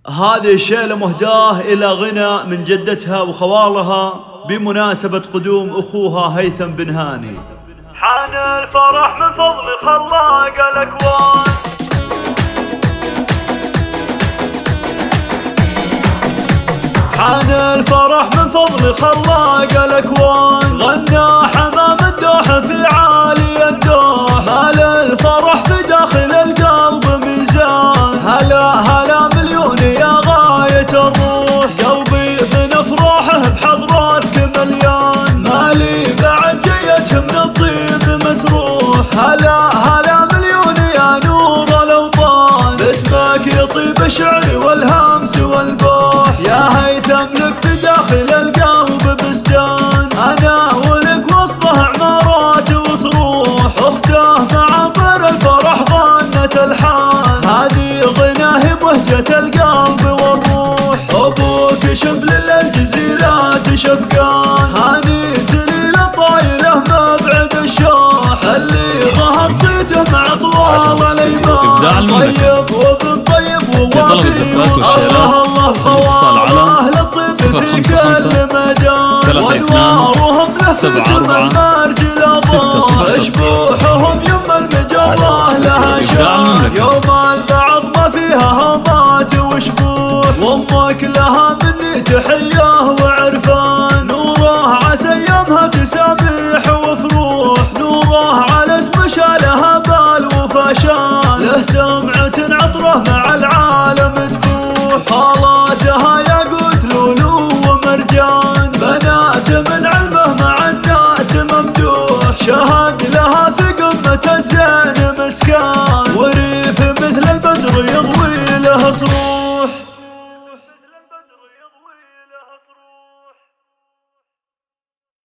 هذه الشيلة مهداة إلى غنى من جدتها وخوالها بمناسبة قدوم أخوها هيثم بن هاني. حان الفرح من فضل خلاق الأكوان، حان الفرح من فضل خلاق الأكوان، غنى حمام الدوح في عالي الدوح، مال الفرح في داخل القلب ميزان، هلا هلا مليون يا غاية الروح، قلبي من افراحه بحضراتك مليان، مالي بعد جيته من الطيب مسروح، هلا هلا مليون يا نور الاوطان، باسمك يطيب الشعر والهمس والبوح، يا هيثم لك في داخل القلب بستان، انا ولك وسطه عمارات وصروح، اخته مع طير الفرح غنت الحان، هذه غناه بهجة القلب والروح، ابوك شبل الجزيلات شفقان، هاني سليل طايله مبعد الشوح، اللي ظهر صيته مع طوال الايمان، طيب وابن طيب لطلب الزفات والشيلات الاتصال على 055 32 74 600. اشبوحهم يم المجرة لها شان، يوم البعض ما فيها هضات وشبوح، وامك لها مني تحية